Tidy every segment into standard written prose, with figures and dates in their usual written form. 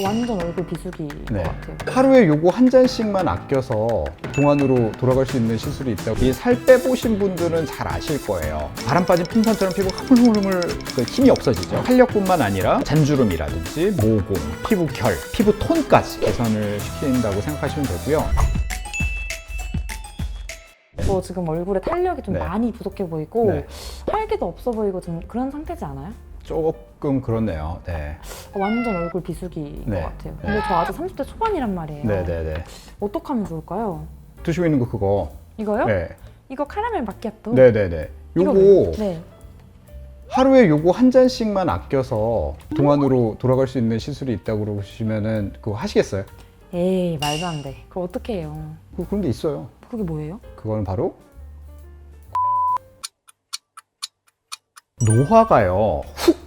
완전 얼굴 비수기인 네. 것 같아요. 하루에 요거 한 잔씩만 아껴서 동안으로 돌아갈 수 있는 시술이 있다고. 이 살 빼보신 분들은 잘 아실 거예요. 바람 빠진 풍선처럼 피부가 흐물흐물 힘이 없어지죠. 탄력뿐만 아니라 잔주름이라든지 모공, 피부 결, 피부 톤까지 개선을 시킨다고 생각하시면 되고요. 저 지금 얼굴에 탄력이 좀 네. 많이 부족해 보이고 네. 활기도 없어 보이고 좀 그런 상태지 않아요? 조금 그렇네요. 네. 완전 얼굴 비수기인 네. 것 같아요. 네. 근데 저 아직 30대 초반이란 말이에요. 네네네. 어떻게 하면 좋을까요? 드시고 있는 거 그거. 이거요? 네. 이거 카라멜 마키아토? 네네네. 이거 요거 뭐예요? 네. 하루에 요거 한 잔씩만 아껴서 동안으로 돌아갈 수 있는 시술이 있다고 그러시면은 그거 하시겠어요? 에이 말도 안 돼. 그거 어떻게 해요? 그런 게 있어요. 그게 뭐예요? 그거는 바로 노화가요. 훅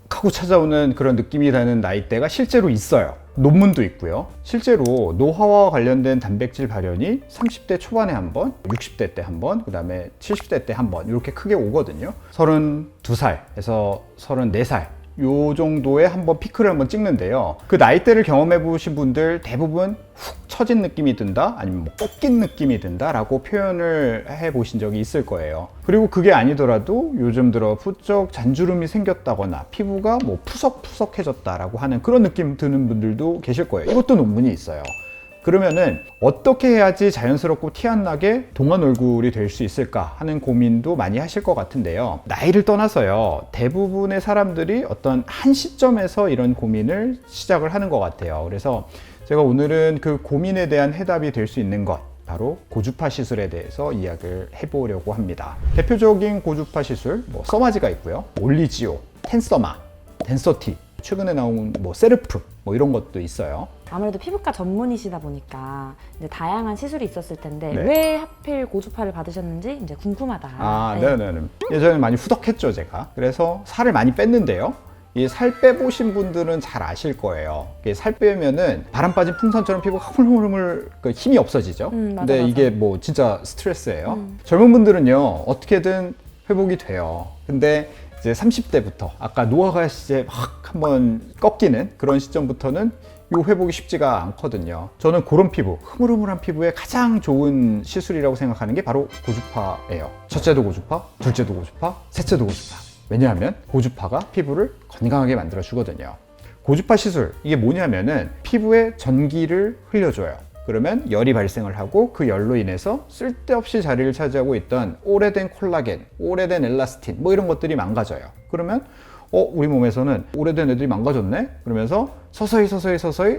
하고 찾아오는 그런 느낌이 나는 나이대가 실제로 있어요. 논문도 있고요. 실제로 노화와 관련된 단백질 발현이 30대 초반에 한 번, 60대 때 한 번, 그 다음에 70대 때 한 번 이렇게 크게 오거든요. 32살에서 34살 요 정도에 한번 피크를 한번 찍는데요. 그 나이대를 경험해 보신 분들 대부분 훅 처진 느낌이 든다, 아니면 뭐 꺾인 느낌이 든다 라고 표현을 해 보신 적이 있을 거예요. 그리고 그게 아니더라도 요즘 들어 부쩍 잔주름이 생겼다거나 피부가 뭐 푸석푸석해졌다 라고 하는 그런 느낌 드는 분들도 계실 거예요. 이것도 논문이 있어요. 그러면은 어떻게 해야지 자연스럽고 티 안 나게 동안 얼굴이 될 수 있을까 하는 고민도 많이 하실 것 같은데요. 나이를 떠나서요, 대부분의 사람들이 어떤 한 시점에서 이런 고민을 시작을 하는 것 같아요. 그래서 제가 오늘은 그 고민에 대한 해답이 될 수 있는 것, 바로 고주파 시술에 대해서 이야기를 해보려고 합니다. 대표적인 고주파 시술, 써마지가 있고요, 올리지오, 텐서마, 덴서티, 최근에 나온 세르프 이런 것도 있어요. 아무래도 피부과 전문이시다 보니까 이제 다양한 시술이 있었을 텐데 네. 왜 하필 고주파를 받으셨는지 이제 궁금하다. 네네네. 예전에 많이 후덕했죠, 제가. 그래서 살을 많이 뺐는데요. 이 살 빼보신 분들은 잘 아실 거예요. 이게 살 빼면은 바람 빠진 풍선처럼 피부가 흐물흐물 힘이 없어지죠. 맞아, 근데 맞아. 이게 진짜 스트레스예요. 젊은 분들은요, 어떻게든 회복이 돼요. 근데 이제 30대부터 아까 노화가 이제 확 한번 꺾이는 그런 시점부터는 이 회복이 쉽지가 않거든요. 저는 그런 피부, 흐물흐물한 피부에 가장 좋은 시술이라고 생각하는 게 바로 고주파예요. 첫째도 고주파, 둘째도 고주파, 셋째도 고주파. 왜냐하면 고주파가 피부를 건강하게 만들어 주거든요. 고주파 시술, 이게 뭐냐면은 피부에 전기를 흘려줘요. 그러면 열이 발생을 하고 그 열로 인해서 쓸데없이 자리를 차지하고 있던 오래된 콜라겐, 오래된 엘라스틴 이런 것들이 망가져요. 그러면 우리 몸에서는 오래된 애들이 망가졌네? 그러면서 서서히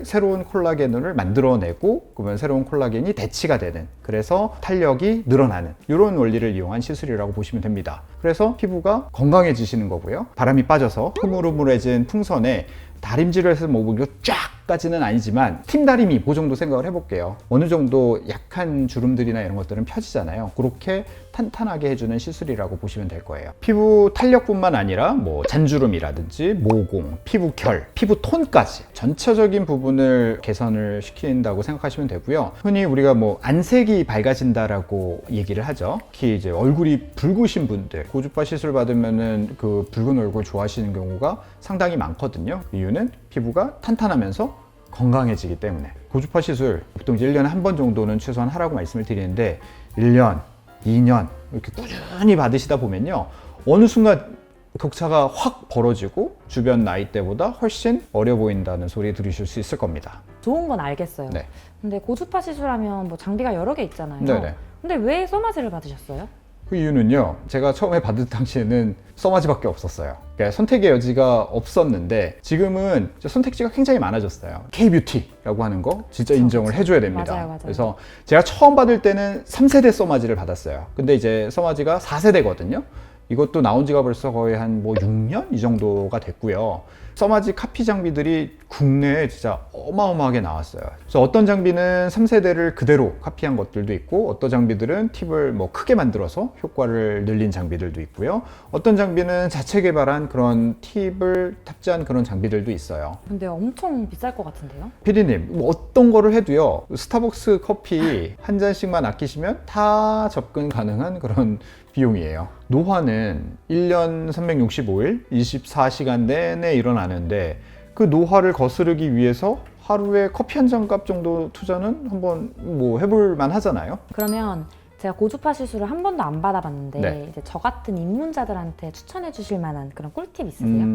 새로운 콜라겐을 만들어내고, 그러면 새로운 콜라겐이 대치가 되는, 그래서 탄력이 늘어나는 이런 원리를 이용한 시술이라고 보시면 됩니다. 그래서 피부가 건강해지시는 거고요. 바람이 빠져서 흐물흐물해진 풍선에 다림질을 해서 이거 쫙까지는 아니지만 팀다림이 그 정도 생각을 해볼게요. 어느 정도 약한 주름들이나 이런 것들은 펴지잖아요. 그렇게 탄탄하게 해주는 시술이라고 보시면 될 거예요. 피부 탄력뿐만 아니라 잔주름이라든지 모공, 피부 결, 피부 톤까지 전체적인 부분을 개선을 시킨다고 생각하시면 되고요. 흔히 우리가 안색이 밝아진다라고 얘기를 하죠. 특히 이제 얼굴이 붉으신 분들, 고주파 시술 받으면은 그 붉은 얼굴 좋아하시는 경우가 상당히 많거든요. 이유는 피부가 탄탄하면서 건강해지기 때문에. 고주파 시술 보통 이제 1년에 한 번 정도는 최소한 하라고 말씀을 드리는데 1년, 2년 이렇게 꾸준히 받으시다 보면요, 어느 순간 격차가 확 벌어지고 주변 나이대보다 훨씬 어려 보인다는 소리 들으실 수 있을 겁니다. 좋은 건 알겠어요. 네. 근데 고주파 시술하면 장비가 여러 개 있잖아요. 네네. 근데 왜 써마지를 받으셨어요? 그 이유는요, 제가 처음에 받을 당시에는 써마지밖에 없었어요. 그러니까 선택의 여지가 없었는데 지금은 선택지가 굉장히 많아졌어요. K-뷰티라고 하는 거 진짜 인정을 해줘야 됩니다. 맞아요. 그래서 제가 처음 받을 때는 3세대 써마지를 받았어요. 근데 이제 써마지가 4세대거든요. 이것도 나온 지가 벌써 거의 한 6년 이 정도가 됐고요. 써마지 카피 장비들이 국내에 진짜 어마어마하게 나왔어요. 그래서 어떤 장비는 3세대를 그대로 카피한 것들도 있고, 어떤 장비들은 팁을 크게 만들어서 효과를 늘린 장비들도 있고요. 어떤 장비는 자체 개발한 그런 팁을 탑재한 그런 장비들도 있어요. 근데 엄청 비쌀 것 같은데요? 피디님, 어떤 거를 해도요, 스타벅스 커피 한 잔씩만 아끼시면 다 접근 가능한 그런 비용이에요. 노화는 1년 365일 24시간 내내 일어나는데 그 노화를 거스르기 위해서 하루에 커피 한 잔 값 정도 투자는 한번 뭐 해볼 만 하잖아요. 그러면 제가 고주파 시술을 한 번도 안 받아봤는데 네. 이제 저 같은 입문자들한테 추천해 주실 만한 그런 꿀팁 있으세요?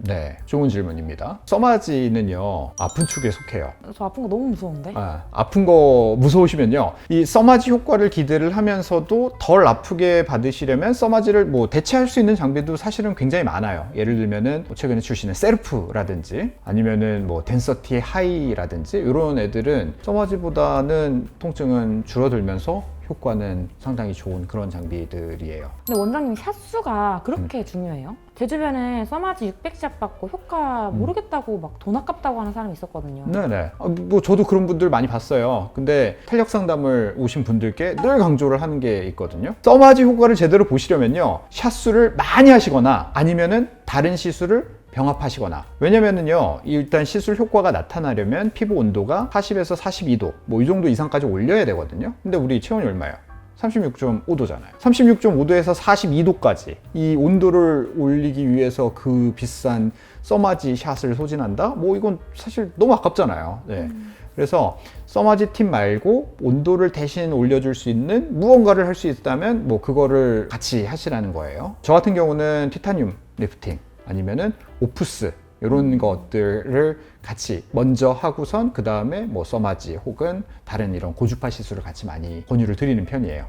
네, 좋은 질문입니다. 써마지는요, 아픈 축에 속해요. 저 아픈 거 너무 무서운데? 아픈 거 무서우시면요, 이 써마지 효과를 기대를 하면서도 덜 아프게 받으시려면 써마지를 뭐 대체할 수 있는 장비도 사실은 굉장히 많아요. 예를 들면은 뭐 최근에 출시된 셀프라든지 아니면은 뭐 덴서티 하이라든지 이런 애들은 써마지보다는 통증은 줄어들면서 효과는 상당히 좋은 그런 장비들이에요. 근데 원장님 샷수가 그렇게 중요해요? 제 주변에 써마지 600샷 받고 효과 모르겠다고 막 돈 아깝다고 하는 사람이 있었거든요. 네네. 뭐 저도 그런 분들 많이 봤어요. 근데 탄력 상담을 오신 분들께 늘 강조를 하는 게 있거든요. 써마지 효과를 제대로 보시려면요, 샷수를 많이 하시거나 아니면은 다른 시술을 병합하시거나. 왜냐면은요, 일단 시술 효과가 나타나려면 피부 온도가 40에서 42도 뭐 이 정도 이상까지 올려야 되거든요. 근데 우리 체온이 얼마예요? 36.5도잖아요. 36.5도에서 42도까지 이 온도를 올리기 위해서 그 비싼 써마지 샷을 소진한다? 뭐 이건 사실 너무 아깝잖아요. 네. 그래서 써마지 팁 말고 온도를 대신 올려줄 수 있는 무언가를 할 수 있다면 뭐 그거를 같이 하시라는 거예요. 저 같은 경우는 티타늄 리프팅 아니면은 오프스 이런 것들을 같이 먼저 하고선 그 다음에 뭐 써마지 혹은 다른 이런 고주파 시술을 같이 많이 권유를 드리는 편이에요.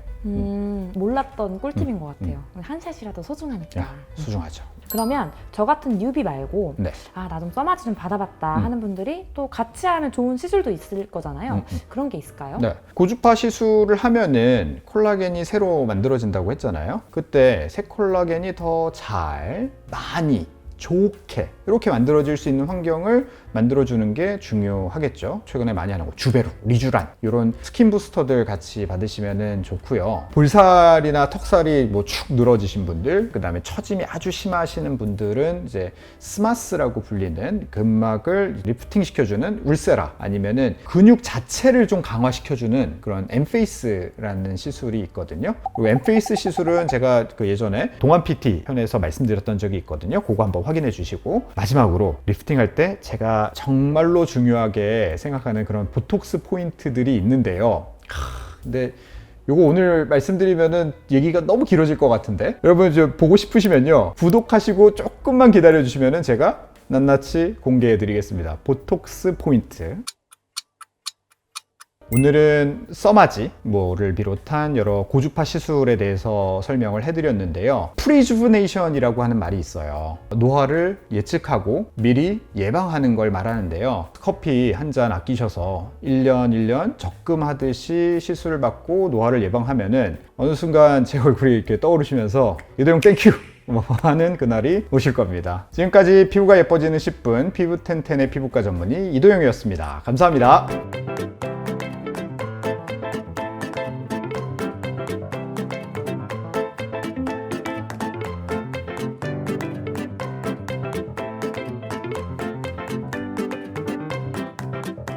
몰랐던 꿀팁인 것 같아요. 한 샷이라도 소중하니까. 야, 소중하죠. 그러면 저 같은 뉴비 말고 네. 나 좀 써마지 좀 받아봤다 하는 분들이 또 같이 하면 좋은 시술도 있을 거잖아요. 그런 게 있을까요? 네. 고주파 시술을 하면은 콜라겐이 새로 만들어진다고 했잖아요. 그때 새 콜라겐이 더 잘, 많이, 좋게 이렇게 만들어질 수 있는 환경을 만들어주는 게 중요하겠죠. 최근에 많이 하는 거 주베루, 리쥬란 이런 스킨 부스터들 같이 받으시면 좋고요. 볼살이나 턱살이 뭐 축 늘어지신 분들, 그 다음에 처짐이 아주 심하시는 분들은 이제 스마스라고 불리는 근막을 리프팅 시켜주는 울세라 아니면은 근육 자체를 좀 강화시켜주는 그런 엠페이스라는 시술이 있거든요. 이 엠페이스 시술은 제가 그 예전에 동안 PT 편에서 말씀드렸던 적이 있거든요. 그거 한번 확인해 주시고, 마지막으로 리프팅 할 때 제가 정말로 중요하게 생각하는 그런 보톡스 포인트들이 있는데요. 근데 요거 오늘 말씀드리면은 얘기가 너무 길어질 것 같은데, 여러분 이제 보고 싶으시면요, 구독하시고 조금만 기다려 주시면은 제가 낱낱이 공개해 드리겠습니다. 보톡스 포인트. 오늘은 써마지 뭐를 비롯한 여러 고주파 시술에 대해서 설명을 해드렸는데요. 프리주브네이션이라고 하는 말이 있어요. 노화를 예측하고 미리 예방하는 걸 말하는데요. 커피 한 잔 아끼셔서 1년 적금하듯이 시술을 받고 노화를 예방하면은 어느 순간 제 얼굴이 이렇게 떠오르시면서 이도영 땡큐! 하는 그날이 오실 겁니다. 지금까지 피부가 예뻐지는 10분 피부 텐텐의 피부과 전문의 이도영이었습니다. 감사합니다.